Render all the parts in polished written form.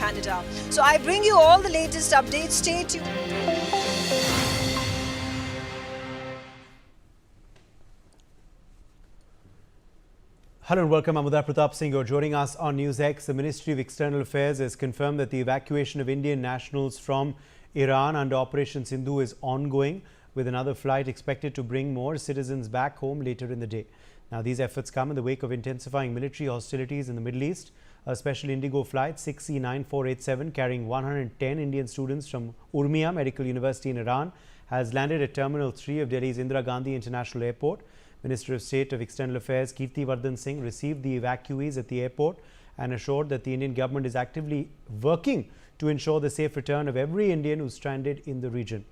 Canada. So I bring you all the latest updates. Stay tuned. Hello and welcome. I'm Uday Pratap Singh. You're joining us on NewsX. The Ministry of External Affairs has confirmed that the evacuation of Indian nationals from Iran under Operation Sindhu is ongoing, with another flight expected to bring more citizens back home later in the day. Now, these efforts come in the wake of intensifying military hostilities in the Middle East. A special Indigo flight 6C9487 carrying 110 Indian students from Urmia Medical University in Iran has landed at Terminal 3 of Delhi's Indira Gandhi International Airport. Minister of State of External Affairs Kirti Vardhan Singh received the evacuees at the airport and assured that the Indian government is actively working to ensure the safe return of every Indian who's stranded in the region.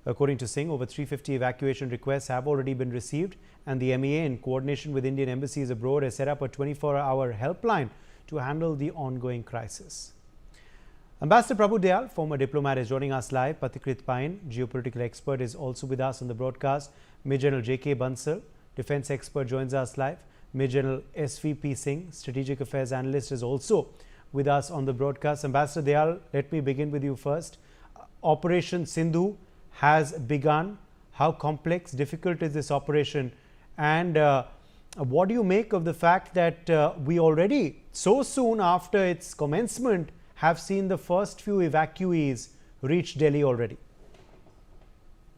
According to Singh, over 350 evacuation requests have already been received, and the MEA, in coordination with Indian embassies abroad, has set up a 24-hour helpline to handle the ongoing crisis. Ambassador Prabhu Dayal, former diplomat, is joining us live. Pathikrit Pain, geopolitical expert, is also with us on the broadcast. Major General J.K. Bansal, defense expert, joins us live. Major General S.V.P. Singh, strategic affairs analyst, is also with us on the broadcast. Ambassador Dayal, let me begin with you first. Operation Sindhu has begun. How complex, difficult is this operation? And what do you make of the fact that we already, so soon after its commencement, have seen the first few evacuees reach Delhi already?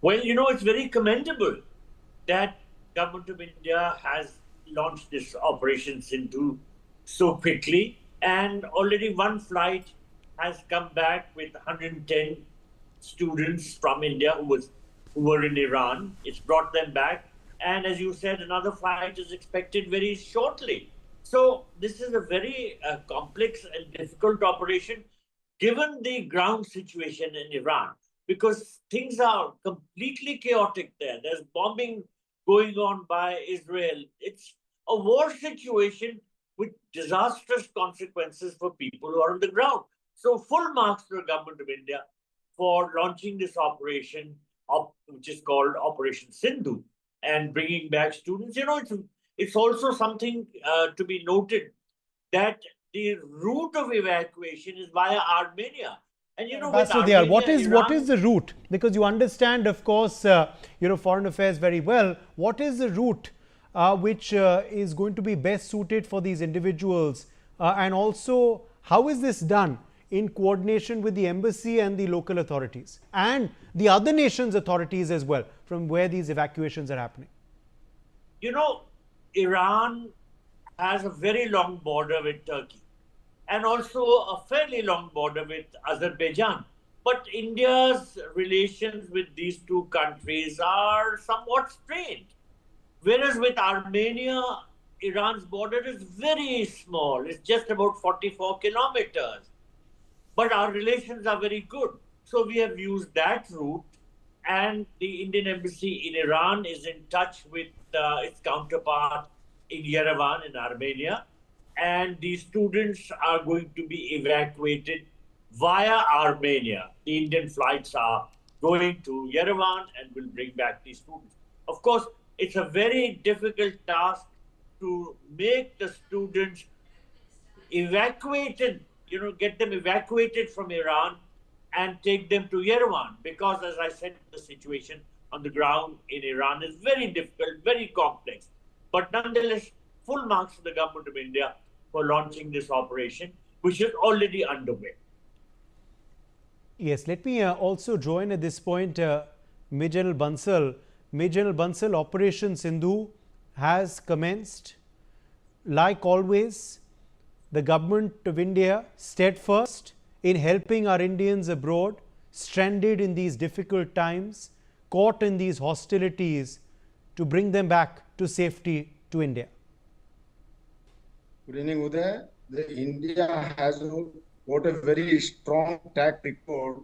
Well, it's very commendable that Government of India has launched this Operation Sindhu so quickly, and already one flight has come back with 110 students from India who were in Iran. It's brought them back, and as you said, another flight is expected very shortly. So this is a very complex and difficult operation given the ground situation in Iran, because things are completely chaotic there. There's bombing going on by Israel. It's a war situation with disastrous consequences for people who are on the ground. So full marks to the Government of India for launching this operation, which is called Operation Sindhu, and bringing back students. It's also something to be noted that the route of evacuation is via Armenia. And Ambassador Dayal, what is the route? Because you understand, of course, foreign affairs very well. What is the route which is going to be best suited for these individuals? And also, how is this done in coordination with the embassy and the local authorities and the other nations' authorities as well, from where these evacuations are happening? Iran has a very long border with Turkey and also a fairly long border with Azerbaijan. But India's relations with these two countries are somewhat strained. Whereas with Armenia, Iran's border is very small. It's just about 44 kilometers. But our relations are very good. So we have used that route, and the Indian embassy in Iran is in touch with its counterpart in Yerevan in Armenia. And these students are going to be evacuated via Armenia. The Indian flights are going to Yerevan and will bring back these students. Of course, it's a very difficult task to make the students evacuated, get them evacuated from Iran and take them to Yerevan, because, as I said, the situation on the ground in Iran is very difficult, very complex. But nonetheless, full marks to the Government of India for launching this operation, which is already underway. Yes, let me also join at this point Major General Bansal. Major General Bansal, Operation Sindhu has commenced. Like always, the Government of India steadfast in helping our Indians abroad, stranded in these difficult times, caught in these hostilities, to bring them back to safety to India. Good evening, Uday. India has got a very strong track record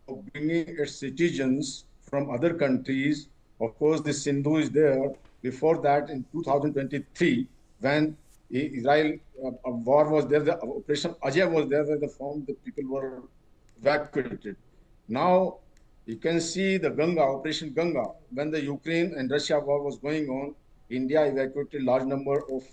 of bringing its citizens from other countries. Of course, the Sindhu is there. Before that, in 2023, when Israel war was there, the Operation Ajay was there, where the people were evacuated. Now, you can see the Ganga, Operation Ganga. When the Ukraine and Russia war was going on, India evacuated large number of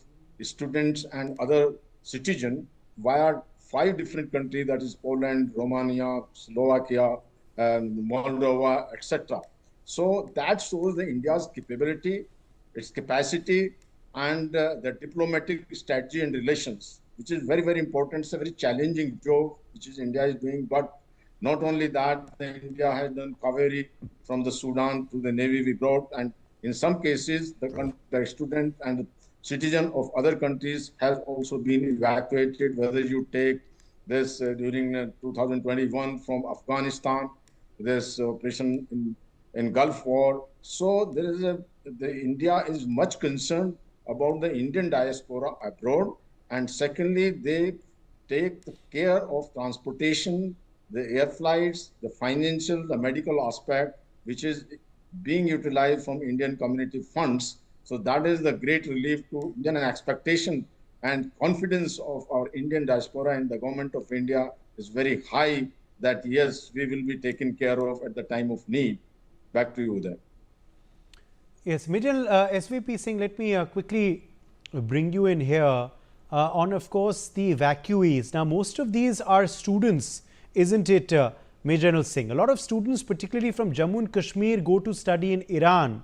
students and other citizens via 5 different countries, that is Poland, Romania, Slovakia, Moldova, etc. So that shows the India's capability, its capacity, and the diplomatic strategy and relations, which is very, very important. It's a very challenging job which is India is doing. But not only that, India has done Kaveri from the Sudan to the Navy we brought, and in some cases, the student and citizen of other countries have also been evacuated. Whether you take this during 2021 from Afghanistan, this operation in Gulf War. So there is the India is much concerned about the Indian diaspora abroad, and secondly, they take the care of transportation, the air flights, the financial, the medical aspect, which is being utilized from Indian community funds. So that is the great relief to Indian expectation and confidence of our Indian diaspora and the government of India is very high that yes, we will be taken care of at the time of need. Back to you there. Yes, Mijal, SVP Singh, let me quickly bring you in here on, of course, the evacuees. Now, most of these are students, isn't it, Major General Singh? A lot of students, particularly from Jammu and Kashmir, go to study in Iran.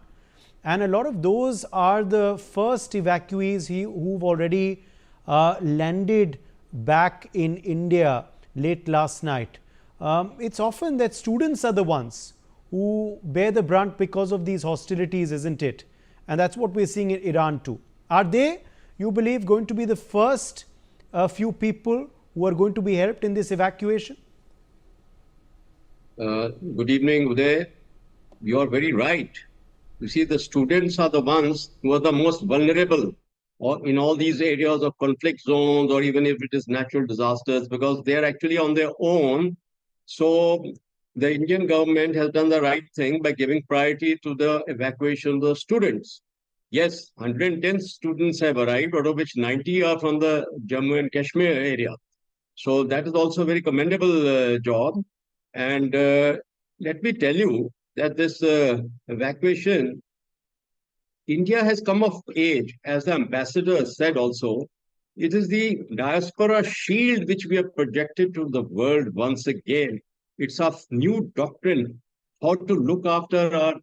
And a lot of those are the first evacuees who've already landed back in India late last night. It's often that students are the ones who bear the brunt because of these hostilities, isn't it? And that's what we're seeing in Iran too. Are they, you believe, going to be the first few people who are going to be helped in this evacuation? Good evening, Uday. You are very right. You see, the students are the ones who are the most vulnerable in all these areas of conflict zones, or even if it is natural disasters, because they are actually on their own. So the Indian government has done the right thing by giving priority to the evacuation of the students. Yes, 110 students have arrived, out of which 90 are from the Jammu and Kashmir area. So that is also a very commendable job. And let me tell you that this evacuation, India has come of age, as the ambassador said also. It is the diaspora shield which we have projected to the world once again. It's a new doctrine, how to look after our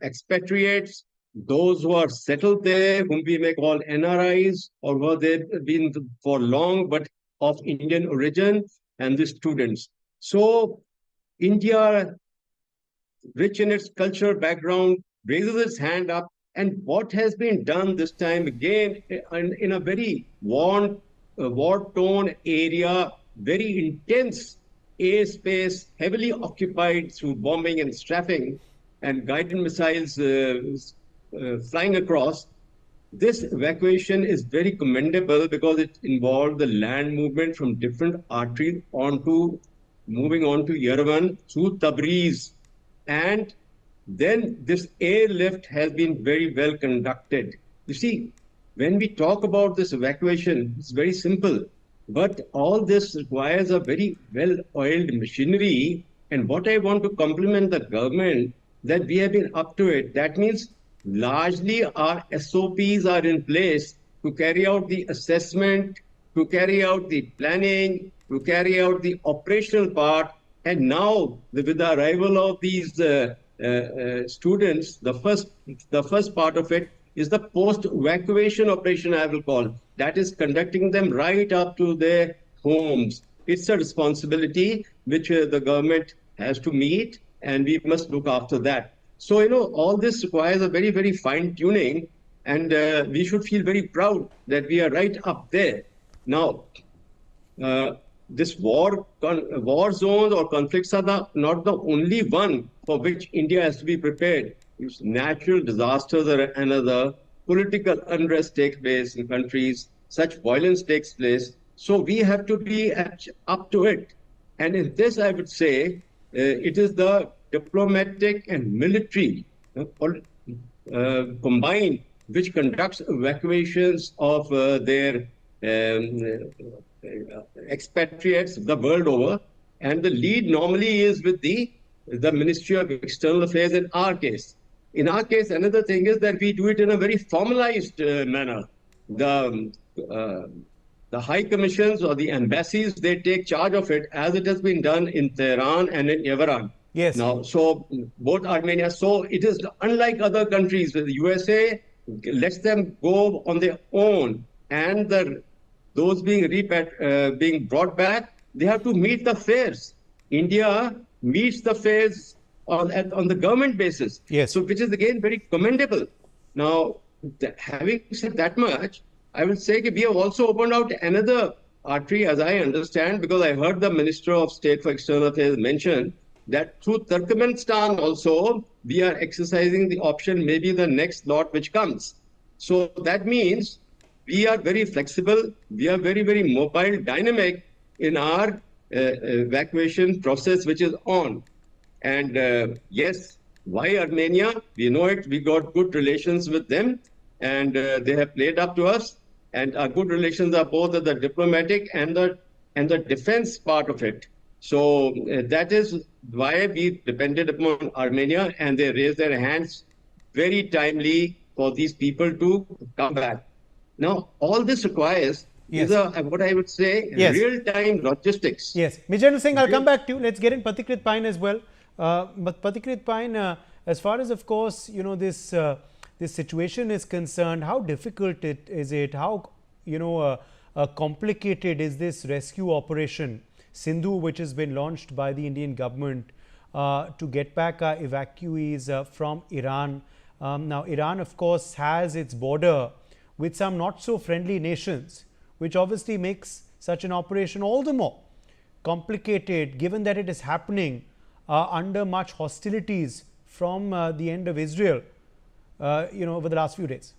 expatriates, those who are settled there, whom we may call NRIs, or who they've been for long but of Indian origin, and the students. So India, rich in its culture background, raises its hand up. And what has been done this time, again, in a very war-torn area, very intense airspace, heavily occupied through bombing and strafing and guided missiles flying across. This evacuation is very commendable because it involved the land movement from different arteries moving on to Yerevan through Tabriz. And then this airlift has been very well conducted. You see, when we talk about this evacuation, it's very simple. But all this requires a very well-oiled machinery. And what I want to compliment the government, that we have been up to it. That means largely our SOPs are in place to carry out the assessment, to carry out the planning, to carry out the operational part. And now, with the arrival of these students, the first part of it is the post-evacuation operation, I will call. That is conducting them right up to their homes. It's a responsibility which the government has to meet, and we must look after that. So, all this requires a very, very fine tuning, and we should feel very proud that we are right up there. Now, this war zones or conflicts are not the only one for which India has to be prepared. If natural disasters are another, political unrest takes place in countries, such violence takes place. So we have to be up to it. And in this, I would say, it is the diplomatic and military combined which conducts evacuations of their expatriates the world over. And the lead normally is with the Ministry of External Affairs in our case. In our case, another thing is that we do it in a very formalized manner. The the high commissions or the embassies, they take charge of it, as it has been done in Tehran and in Iran. Yes. Now, so both Armenia, so it is unlike other countries. The USA lets them go on their own, and those being brought back, they have to meet the fares. India meets the fares on the government basis. Yes. So which is again very commendable. Now, having said that much, I will say that we have also opened out another artery, as I understand, because I heard the Minister of State for External Affairs mention that through Turkmenistan also, we are exercising the option, maybe the next lot which comes. So that means we are very flexible, we are very, very mobile, dynamic in our evacuation process, which is on. And yes, why Armenia? We know it, we got good relations with them, and they have played up to us. And our good relations are both at the diplomatic and the defense part of it. So that is why we depended upon Armenia, and they raised their hands very timely for these people to come back. Now, all this requires Yes. is what I would say, Yes. real-time logistics. Yes, Mijendra Singh, I'll come back to you. Let's get in Pathikrit Pine as well. But Pathikrit Pine, as far as, of course, you know, this situation is concerned, how difficult is it? How, you know, complicated is this rescue operation Sindhu, which has been launched by the Indian government to get back our evacuees from Iran? Now, Iran, of course, has its border with some not so friendly nations, which obviously makes such an operation all the more complicated, given that it is happening under much hostilities from the end of Israel, you know, over the last few days.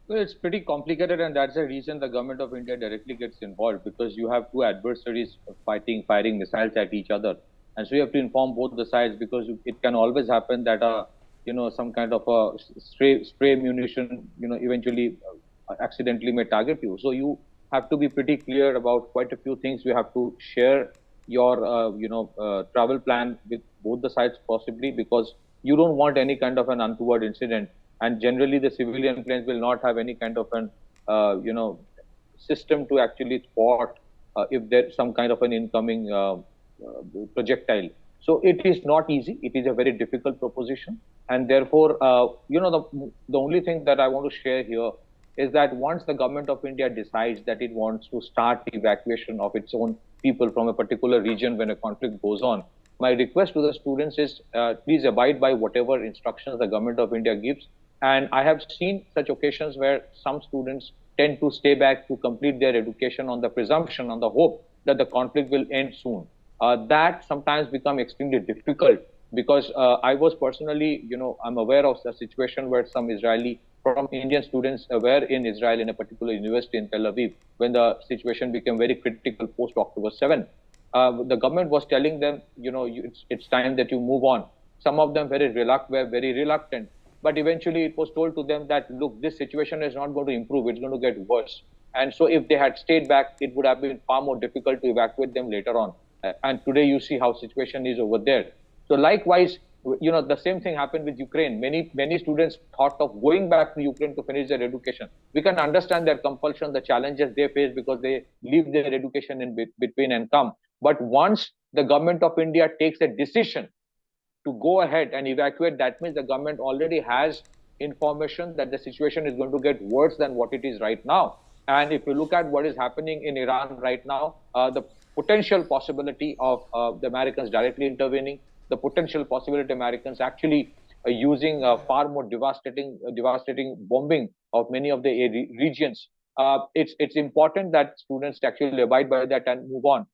Well, it's pretty complicated, and that's the reason the government of India directly gets involved, because you have two adversaries firing missiles at each other, and so you have to inform both the sides, because it can always happen that you know, some kind of a stray munition, you know, eventually accidentally may target you. So you have to be pretty clear about quite a few things. You have to share your you know, travel plan with both the sides possibly, because you don't want any kind of an untoward incident. And generally, the civilian planes will not have any kind of an you know, system to actually spot if there's some kind of an incoming projectile. So it is not easy. It is a very difficult proposition, and therefore, you know, the only thing that I want to share here is that once the government of India decides that it wants to start the evacuation of its own people from a particular region when a conflict goes on, my request to the students is please abide by whatever instructions the government of India gives. And I have seen such occasions where some students tend to stay back to complete their education on the presumption, on the hope that the conflict will end soon. That sometimes become extremely difficult, because I was personally, you know, I'm aware of a situation where some from Indian students were in Israel in a particular university in Tel Aviv when the situation became very critical post October 7. The government was telling them, you know, it's time that you move on. Some of them were very reluctant, but eventually it was told to them that, look, this situation is not going to improve, it's going to get worse. And so if they had stayed back, it would have been far more difficult to evacuate them later on. And today you see how situation is over there. So likewise, you know, the same thing happened with Ukraine. Many students thought of going back to Ukraine to finish their education. We can understand their compulsion, the challenges they face because they leave their education in between and come. But once the government of India takes a decision to go ahead and evacuate, that means the government already has information that the situation is going to get worse than what it is right now. And if you look at what is happening in Iran right now, the potential possibility of the Americans directly intervening, the potential possibility of Americans actually using far more devastating bombing of many of the regions. It's important that students actually abide by that and move on.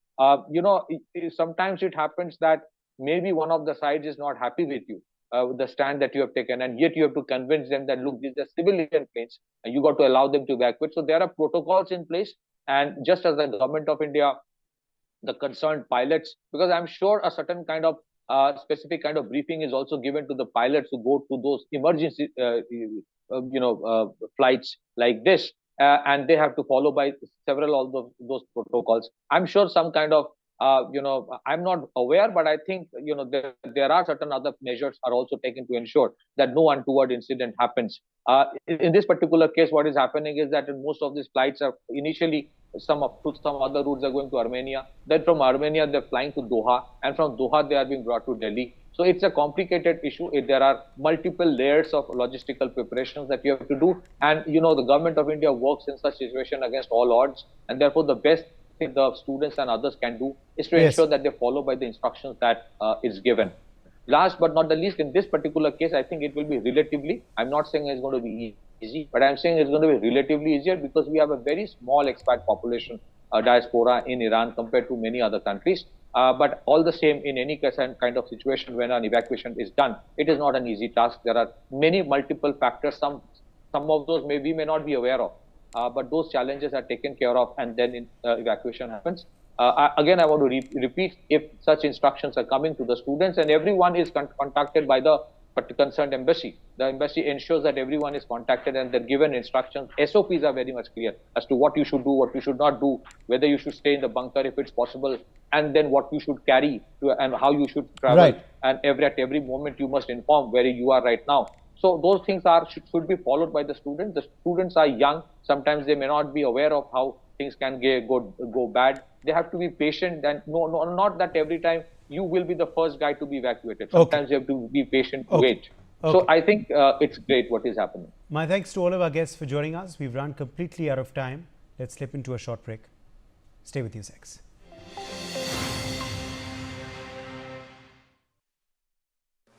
You know, sometimes it happens that maybe one of the sides is not happy with you, with the stand that you have taken, and yet you have to convince them that, look, these are civilian planes, and you got to allow them to evacuate. So there are protocols in place, and just as the government of India, the concerned pilots, because I'm sure a certain kind of specific kind of briefing is also given to the pilots who go to those emergency flights like this, and they have to follow by several of those protocols. I'm sure some kind of I'm not aware, but I think, there are certain other measures are also taken to ensure that no untoward incident happens. In this particular case, what is happening is that in most of these flights are initially some other routes are going to Armenia. Then from Armenia, they're flying to Doha, and from Doha, they are being brought to Delhi. So it's a complicated issue. There are multiple layers of logistical preparations that you have to do. And, the government of India works in such situation against all odds. And therefore, the best thing the students and others can do is to ensure that they follow by the instructions that is given. Last but not the least, in this particular case, I think it will be relatively, I'm not saying it's going to be easy, but I'm saying it's going to be relatively easier because we have a very small expat population diaspora in Iran compared to many other countries. But all the same, in any kind of situation when an evacuation is done, it is not an easy task. There are many multiple factors. Some of those we may not be aware of, but those challenges are taken care of, and then evacuation happens. Again, I want to repeat, if such instructions are coming to the students and everyone is contacted by the concerned embassy, the embassy ensures that everyone is contacted and they're given instructions. SOPs are very much clear as to what you should do, what you should not do, whether you should stay in the bunker if it's possible, and then what you should carry and how you should travel. Right. And at every moment you must inform where you are right now. So those things should be followed by the students. The students are young. Sometimes they may not be aware of how things can go bad. They have to be patient, and not that every time you will be the first guy to be evacuated. Sometimes you have to be patient, wait. So I think it's great what is happening. My thanks to all of our guests for joining us. We've run completely out of time. Let's slip into a short break. Stay with NewsX.